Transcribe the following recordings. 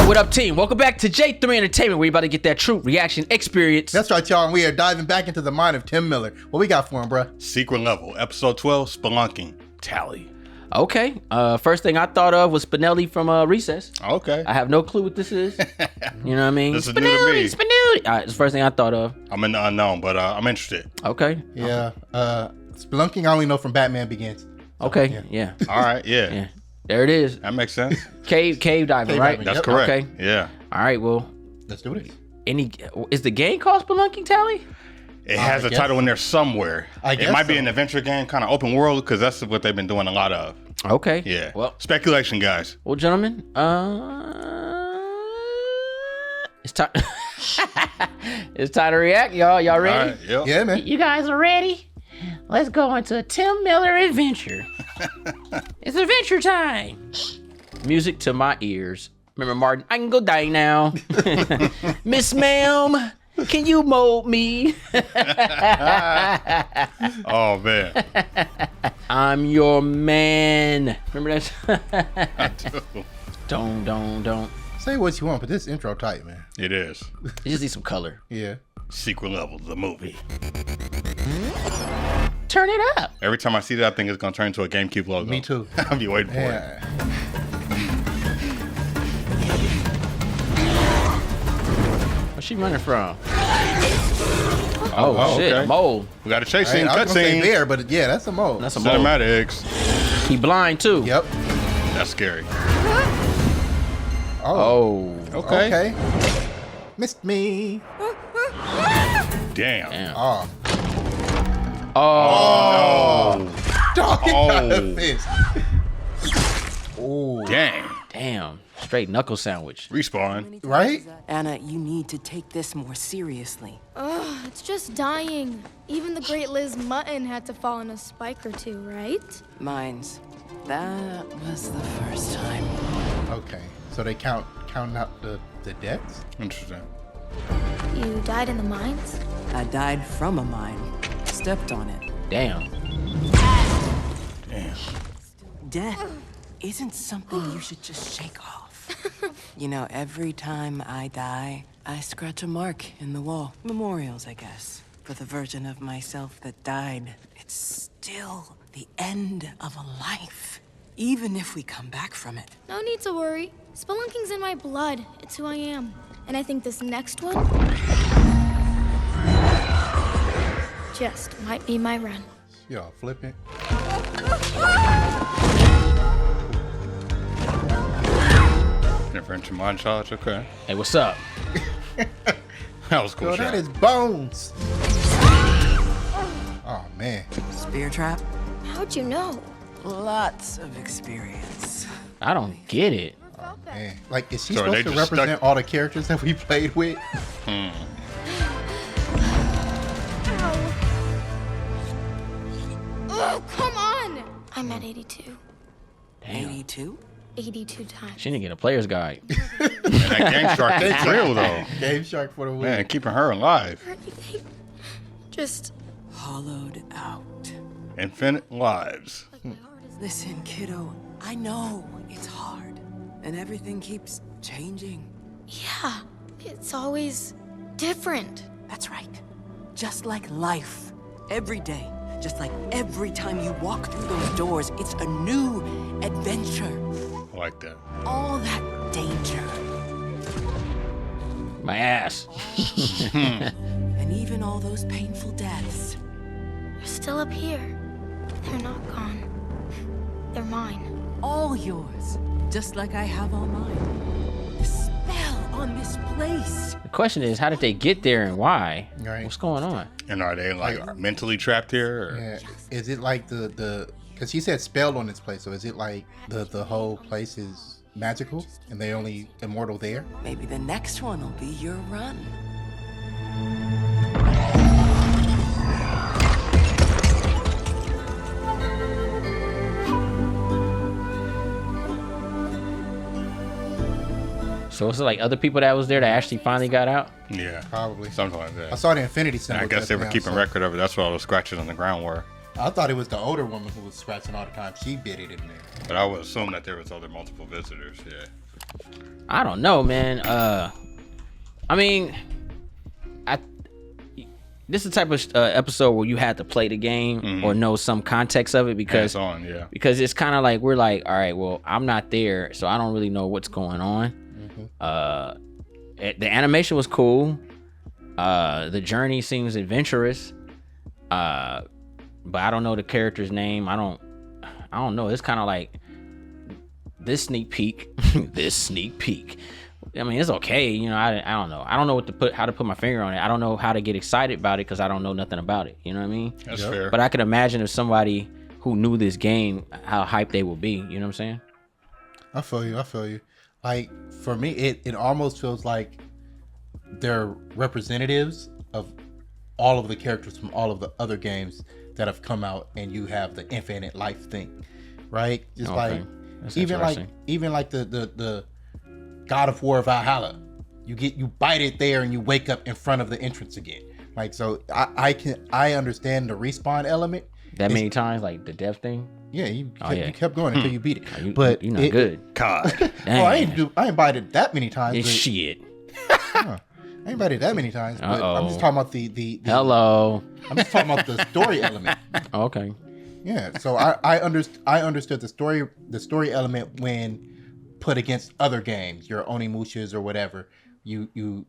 What up, team? Welcome back to J3 Entertainment, where you about to get that true reaction experience. That's right, y'all. And we are diving back into the mind of Tim Miller. What we got for him, bruh? Secret Level, Episode 12, Spelunking, Tally. Okay. First thing I thought of was Spinelli from Recess. Okay. I have no clue what this is. You know what I mean? This is new to me. Spinelli. All right, it's the first thing I thought of. I'm in the unknown, but I'm interested. Okay. Yeah. Spelunking, I only know from Batman Begins. Okay. Yeah. All right, yeah. Yeah. There it is. That makes sense. Cave diving, Cave right? diving, That's Yep. correct. Okay. Yeah. All right. Well, Let's do this. is the game called Spelunking, Tally? It has a guess. title in there somewhere. I guess it might be so. an adventure game, kind of open world, because that's what they've been doing a lot of. Okay. Yeah. Well, Speculation, guys. gentlemen, it's time. It's time to react, y'all. Y'all ready? All right, yep. Yeah, man. You guys are ready? Let's go into a Tim Miller adventure. It's adventure time. Music to my ears. Remember, Martin, I can go die now. Miss Ma'am, can you mold me? Oh, man. I'm your man. Remember that? I do. Don't. Say what you want, but this intro tight, man. It is. You just need some color. Yeah. Secret Level, the movie. Turn it up. Every time I see that, I think it's going to turn into a GameCube logo. Me too. I'll be waiting for it. Yeah. Where's she running from? Oh, shit, okay. a mole. We got a chase Hey, scene, I was gonna say cutscene. bear, but yeah, that's a mole. That's a mole. Cinematics. He blind too. Yep. That's scary. Oh. Okay. Missed me. Damn. Oh. Oh. Dog, he got a Oh. fist. Oh. Dang. Damn. Straight knuckle sandwich. Respawn. Right? Anna, you need to take this more seriously. Ugh, it's just dying. Even the great Liz Mutton had to fall on a spike or two, right? Mines. That was the first time. Okay. So they counting out the deaths? Interesting. You died in the mines? I died from a mine. Stepped on it. Damn. Damn. Death isn't something you should just shake off. You know, every time I die, I scratch a mark in the wall. Memorials, I guess. For the version of myself that died. It's still the end of a life. Even if we come back from it. No need to worry. Spelunking's in my blood. It's who I am. And I think this next one just might be my run. Y'all flipping. Different montage. Okay. Hey, what's up? That was a cool. Yo, Shot. that is bones. Oh, man. Spear trap? How'd you know? Lots of experience. I don't get it. Man. Like, is she So they supposed to just represent stuck- all the characters that we played with? Oh, come on! I'm at 82. Damn. 82? 82 times. She didn't get a player's guide. And that Game Shark is real though. Game Shark for the win. Man, keeping her alive. Or anything. Just Hollowed out. Infinite lives. like my heart is. Listen, kiddo, I know it's hard, and everything keeps changing. Yeah, it's always different. That's right. Just like life. Every day. Just like every time you walk through those doors, it's a new adventure. I like that. All that danger. My ass. And even all those painful deaths. They're still up here. They're not gone. They're mine. All yours. Just like I have all mine. The spell on this place. The question is, how did they get there and why? Right. What's going on? And are they like mentally trapped here? Or? Yeah. Is it like the because she said spell on this place, so is it like the whole place is magical and they're only immortal there? Maybe the next one will be your run. So it's like other people that was there that actually finally got out? Yeah, Probably. something like that. I saw the infinity symbol. I guess just they were now, keeping so- record of it. That's what all the scratches on the ground were. I thought it was the older woman who was scratching all the time. She bit it in there. But I would assume that there was other multiple visitors. Yeah. I don't know, man. I mean, this is the type of episode where you had to play the game or know some context of it because it's kind of like we're like, all right, well, I'm not there, so I don't really know what's going on. The animation was cool. The journey seems adventurous. But I don't know the character's name. I don't know. It's kind of like this sneak peek. I mean, it's okay, you know. I don't know. I don't know how to put my finger on it. I don't know how to get excited about it because I don't know nothing about it. You know what I mean? That's fair. But I could imagine if somebody who knew this game, how hyped they would be. You know what I'm saying? I feel you. Like for me, it almost feels like they're representatives of all of the characters from all of the other games that have come out, and you have the infinite life thing, right? Just Okay. like That's even like the God of War Valhalla, you bite it there and you wake up in front of the entrance again. Like, so I understand the respawn element. That many times, like the death thing. Yeah, you kept going until you beat it. But you're not good. God. I ain't bought it that many times. It's but- shit. I ain't bought it that many times. But I'm just talking about the Hello. I'm just talking about the story element. Okay. Yeah, so I understood the story element when put against other games, your Onimushas or whatever. You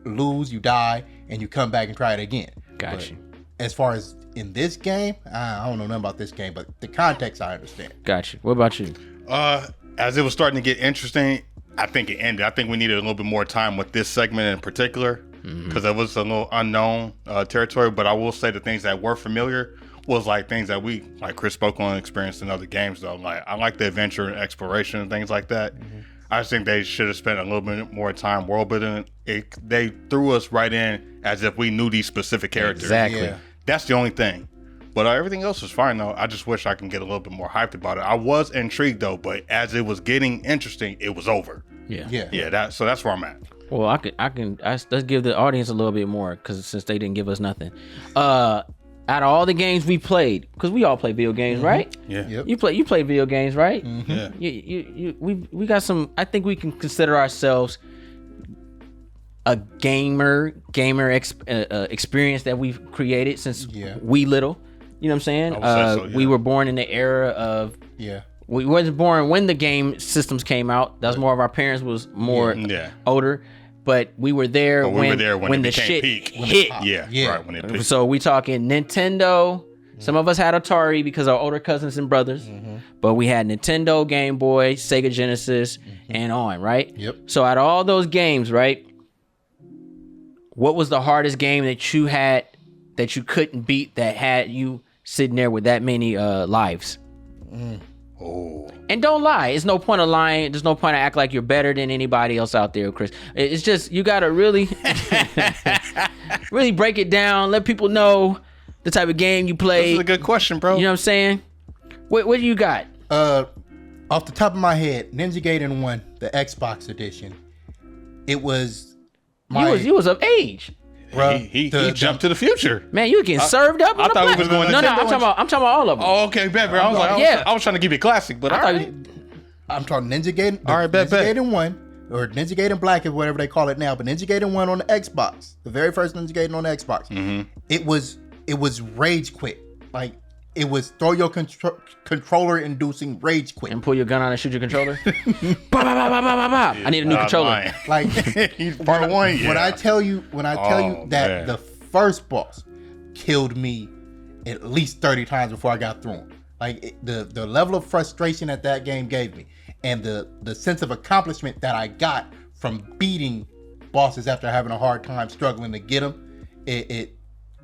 lose, you die, and you come back and try it again. Gotcha. As far as in this game, I don't know nothing about this game, but the context I understand. Gotcha. What about you? As it was starting to get interesting, I think it ended. I think we needed a little bit more time with this segment in particular because it was a little unknown territory. But I will say the things that were familiar was like things that we, like Chris spoke on, experienced in other games though. Like I like the adventure and exploration and things like that. I just think they should have spent a little bit more time world building. They threw us right in as if we knew these specific characters. Exactly. Yeah. That's the only thing. But everything else was fine though. I just wish I can get a little bit more hyped about it. I was intrigued though, but as it was getting interesting, it was over. Yeah. So that's where I'm at. Well, let's give the audience a little bit more because since they didn't give us nothing. Out of all the games we played, because we all play video games, right? Yeah. Yep. You played video games, right? Yeah. We got some. I think we can consider ourselves a gamer experience that we've created since we little. You know what I'm saying? I would say so, yeah. We were born in the era of. Yeah. We wasn't born when the game systems came out. That's more of our parents was more older, but we were there when the shit peak. hit. Right, when it peaked. So we talking Nintendo. Some of us had Atari because our older cousins and brothers, but we had Nintendo, Game Boy, Sega Genesis, and on, right? Yep. So out of all those games, right, what was the hardest game that you had that you couldn't beat that had you sitting there with that many lives? Oh. And don't lie. It's no point of lying. There's no point to act like you're better than anybody else out there, Chris. It's just you gotta really, really break it down. Let people know the type of game you play. This is a good question, bro. You know what I'm saying? What do you got? Off the top of my head, Ninja Gaiden 1, the Xbox edition. It was You was of age. Bruh, He jumped to the future. Man, you were getting served up. I thought we was going No, to I'm talking about all of them. Oh, okay, bet, bro. I was trying to give you a classic, but I'm talking Ninja Gaiden. All right, bet. Gaiden 1, or Ninja Gaiden Black, is whatever they call it now. But Ninja Gaiden 1 on the Xbox, the very first Ninja Gaiden on the Xbox, it was rage quit. Like it was throw your controller inducing rage quit. And pull your gun out and shoot your controller. Bah, bah, bah, bah, bah, bah. I need a new controller. Like part one. When I tell you that man. the first boss killed me at least 30 times before I got through him. Like the level of frustration that game gave me, and the sense of accomplishment that I got from beating bosses after having a hard time struggling to get them,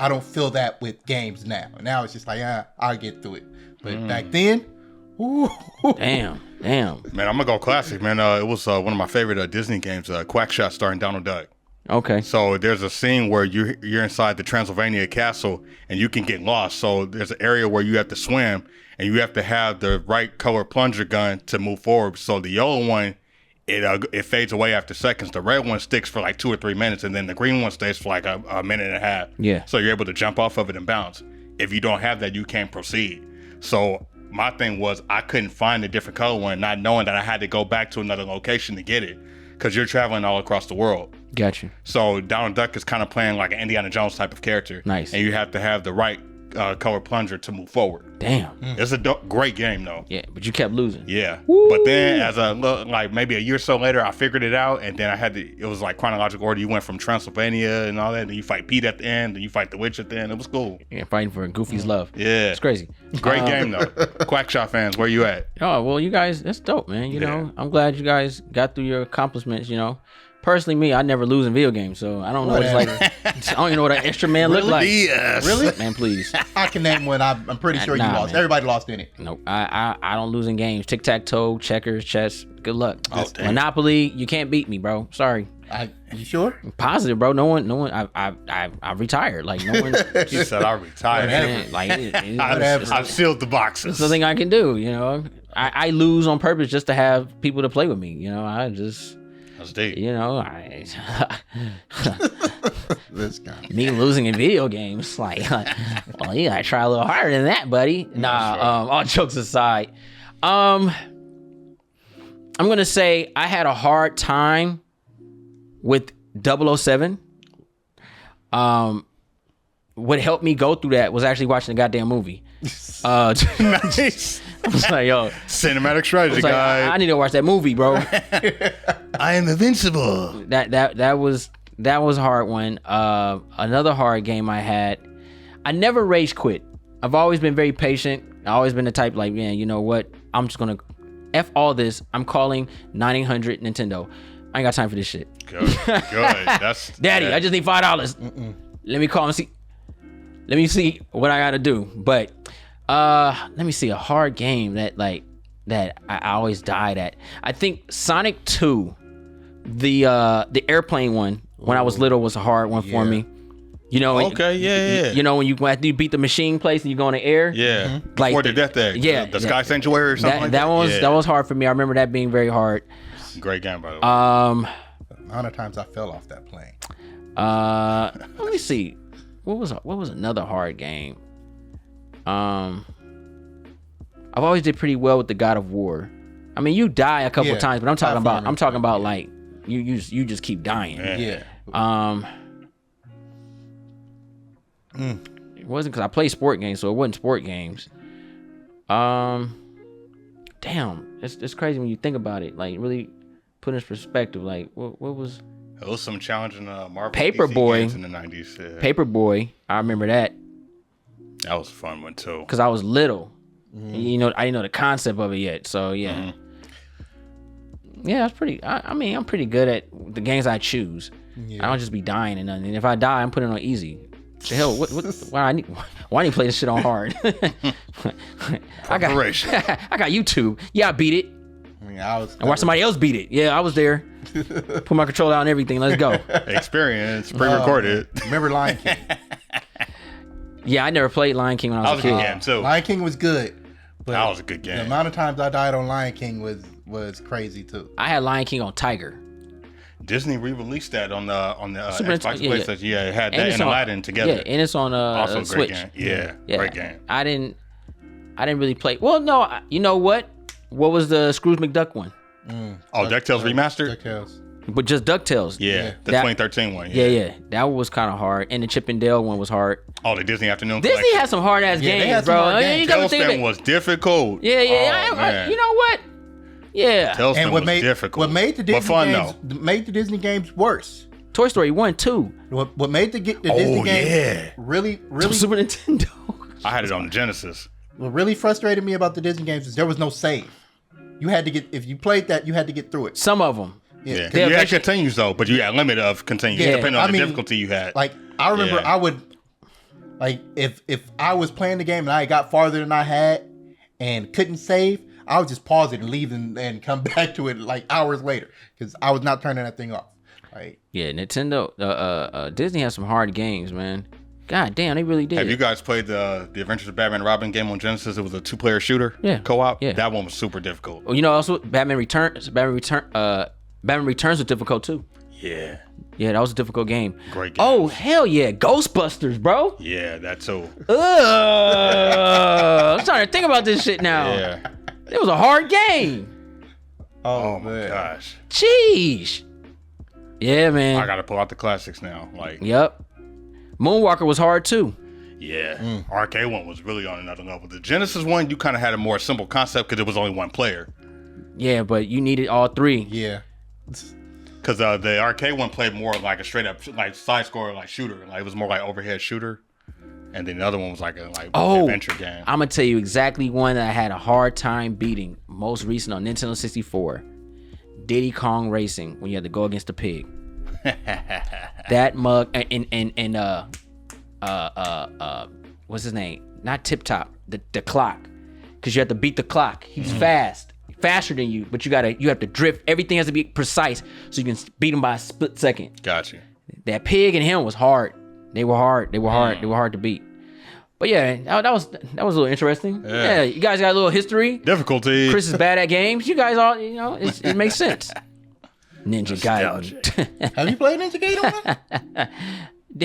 I don't feel that with games now. Now it's just like, I'll get through it. But back then, ooh. Damn. Man, I'm gonna go classic, man. It was one of my favorite Disney games, Quackshot, starring Donald Duck. Okay. So there's a scene where you're inside the Transylvania castle and you can get lost. So there's an area where you have to swim and you have to have the right color plunger gun to move forward. So the yellow one, it fades away after seconds. The red one sticks for like 2 or 3 minutes, and then the green one stays for like a minute and a half. Yeah. So you're able to jump off of it and bounce. If you don't have that, you can't proceed. So my thing was I couldn't find a different color one, not knowing that I had to go back to another location to get it, because you're traveling all across the world. Got you. So Donald Duck is kind of playing like an Indiana Jones type of character. Nice. And you have to have the right color plunger to move forward. Damn. It's a great game though. Yeah, but you kept losing. Yeah. But then as like maybe a year or so later, I figured it out, and then I had to, it was like chronological order. You went from Transylvania and all that, and then you fight Pete at the end, and you fight the witch at the end. It was cool. Yeah, fighting for Goofy's love. Yeah. It's crazy. Great game though. Quackshot fans, where you at? Oh, well, you guys, that's dope, man. You know, I'm glad you guys got through your accomplishments, you know. Personally, me, I never lose in video games, so I don't know what it's like. I don't even know what an extra man look like. Yes. Really? Man, please. I can name one. I'm pretty sure you Nah, lost. man. Everybody lost in it. Nope. I don't lose in games. Tic-tac-toe, checkers, chess. Good luck. Oh, damn. Monopoly, you can't beat me, bro. Sorry. You sure? Positive, bro. No one. I retired. Like no one. He said I retired. Man, like I've sealed the boxes. it's nothing I can do. You know, I lose on purpose just to have people to play with me. You know, I just. That's deep. You know, This guy. me losing in video games, like, well, you gotta try a little harder than that, buddy. Nah, all jokes aside, I'm gonna say I had a hard time with 007. What helped me go through that was actually watching the goddamn movie. Nice. I was like, yo, Cinematic strategy, it's like, guy. I need to watch that movie, bro. I am invincible. That was a hard one. Another hard game I had. I never rage quit. I've always been very patient. I've always been the type like, man, you know what? I'm just gonna F all this. I'm calling 900 Nintendo. I ain't got time for this shit. Good. That's Daddy, I just need $5. Let me call and see. Let me see what I gotta do. But let me see a hard game that I always died at. I think Sonic 2, the airplane one when I was little was a hard one for me. You know, Okay, yeah. You know when you beat the machine place and you go in the air. Yeah. Like Before the Death Egg. Yeah, The Sky Sanctuary or something like that. That was hard for me. I remember that being very hard. Great game, by the way. The amount of times I fell off that plane. Let me see. What was another hard game? I've always did pretty well with the God of War. I mean, you die a couple times, but I'm talking about like you just keep dying. Yeah. It wasn't because I play sport games, so it wasn't sport games. Damn, it's crazy when you think about it. Like really put in perspective. Like what was? It was some challenging Marvel Paperboy games in the 90s. Yeah. Paperboy. I remember that That was a fun one too. because I was little. You know, I didn't know the concept of it yet. So yeah, yeah, it's pretty. I mean, I'm pretty good at the games I choose. I don't just be dying and nothing. And if I die, I'm putting it on easy. The hell, why I need to play this shit on hard? Preparation. I got YouTube. Yeah, I beat it. I mean, I watched somebody else beat it. Yeah, I was there. Put my controller out and everything. Let's go. Experience, pre-recorded. Remember Lion King? Yeah, I never played Lion King when I was a That was a kid. good game too. Lion King was good. But That was a good game. The amount of times I died on Lion King was crazy too. I had Lion King on Tiger. Disney re-released that on the Super Xbox Nintendo, yeah. PlayStation. Yeah, it had And that it's and on- Aladdin together. Yeah, and it's on Also a Switch. great game. Yeah, great game. I didn't really play. Well, no, you know what? What was the Scrooge McDuck one? Oh, DuckTales Remastered? DuckTales. But just DuckTales. Yeah, the That- 2013 one. Yeah. That one was kind of hard. And the Chip and Dale one was hard. Oh, the Disney Afternoon Disney Collection. had some hard ass Yeah, they games, had some bro. hard I games. ain't never think of Tailspin it. was difficult. Yeah. Oh, man. You know what? Yeah. Tailspin And what was made difficult. what made the but Disney fun games though. made the Disney games worse. Toy Story 1, 2. What made the Disney games yeah. really Super Nintendo. I had it on the Genesis. what really frustrated me about the Disney games is there was no save. You had to get if you played that you had to get through it. Some of them. Yeah, 'cause They you had eventually- continues though, but you had limit of continues Yeah, depending on I the mean, difficulty you had. Like I remember Yeah. I would like if I was playing the game and I got farther than I had and couldn't save, I would just pause it and leave and come back to it like hours later because I was not turning that thing off. Like Yeah, Nintendo, Disney has some hard games, man. God damn, they really did. Have you guys played the Adventures of Batman and Robin game on Genesis? It was a 2-player shooter. Yeah. Co-op. Yeah. That one was super difficult. Oh, you know, also Batman Returns was difficult too. Yeah. Yeah, that was a difficult game. Great game. Oh, hell yeah. Ghostbusters, bro. Yeah, that too. I'm trying to think about this shit now. Yeah. It was a hard game. Oh my gosh. Jeez. Yeah, man. I gotta pull out the classics now. Like, Yep. Moonwalker was hard too. yeah. Arcade one was really on another level. The Genesis one, you kind of had a more simple concept because it was only one player. Yeah, but you needed all three. Yeah. Because the arcade one played more like a straight up like side scorer, like shooter. Like it was more like overhead shooter. And then the other one was like a adventure game. I'm gonna tell you exactly one that I had a hard time beating. Most recent on Nintendo 64, Diddy Kong Racing, when you had to go against the pig. That mug and what's his name? Not Tip Top, the clock, because you have to beat the clock. He's faster than you, but you have to drift. Everything has to be precise so you can beat him by a split second. Gotcha. That pig and him was hard. They were hard. They were hard to beat. But yeah, that was a little interesting. Yeah, you guys got a little history. Difficulty. Chris is bad at games. You guys all, it makes sense. Ninja Gaiden. Have you played Ninja Gaiden?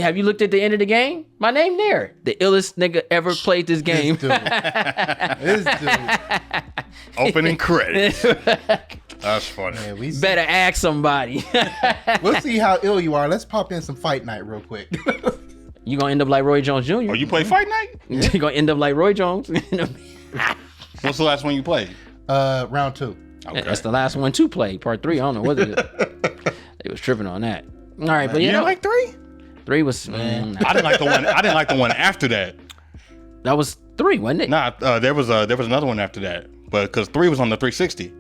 Have you looked at the end of the game? My name there. The illest nigga ever played this game. This dude. Opening credits. That's funny. Man, we Better ask somebody. we'll see how ill you are. Let's pop in some Fight Night real quick. You gonna end up like Roy Jones Jr. Oh, you play Fight Night? You gonna end up like Roy Jones. What's the last one you played? Round 2. Okay. That's the last one to play. Part 3. I don't know what it is. They was tripping on that. All right, but You you didn't know, like 3? 3 was I didn't like the one. I didn't like the one after that. that was 3, wasn't it? Nah, there was another one after that, but because 3 was on the 360.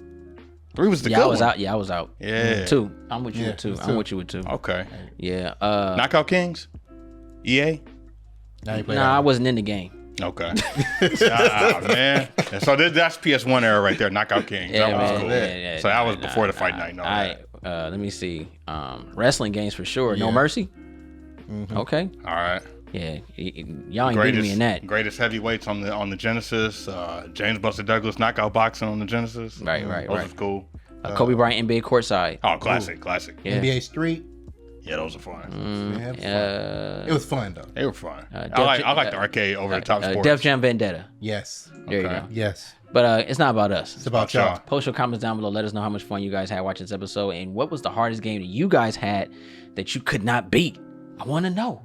3 was the Yeah, good I was one. out. Yeah, I was out. Yeah. 2. I'm with you Yeah, with 2. it's I'm 2. with you with 2. Okay. Yeah. Knockout Kings. EA. Now you play Nah, I wasn't in the game. Okay. Man. And so that's PS1 era right there. Knockout Kings. Yeah, That was man. cool. Yeah, So that was before the Fight Night. And all All that. right. Let me see. Wrestling games for sure. No Yeah. Mercy. Okay. All right. Yeah. Y'all ain't beating me in that. Greatest heavyweights on the Genesis. James Buster Douglas knockout boxing on the Genesis. Right. Those was cool. Kobe Bryant NBA courtside. Oh, classic. Yeah. NBA Street. Yeah, those are fun. It was fun though. They were fun. Def I like the arcade over the top sports. Def Jam Vendetta. Yes. There you Okay. go. Yes. But it's not about us. It's about y'all. Post your comments down below. Let us know how much fun you guys had watching this episode and what was the hardest game that you guys had that you could not beat. I want to know.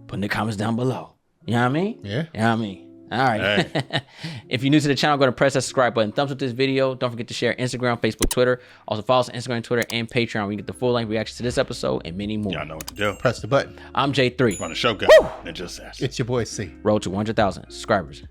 Put in the comments down below. You know what I mean? Yeah. You know what I mean? All right. If you're new to the channel, go to press that subscribe button. Thumbs up this video. Don't forget to share Instagram, Facebook, Twitter. Also follow us on Instagram, Twitter, and Patreon. We get the full length reaction to this episode and many more. Y'all know what to do. Press the button. I'm J3. Run the show, guys. And just ask. It's your boy C. Road to 100,000 subscribers.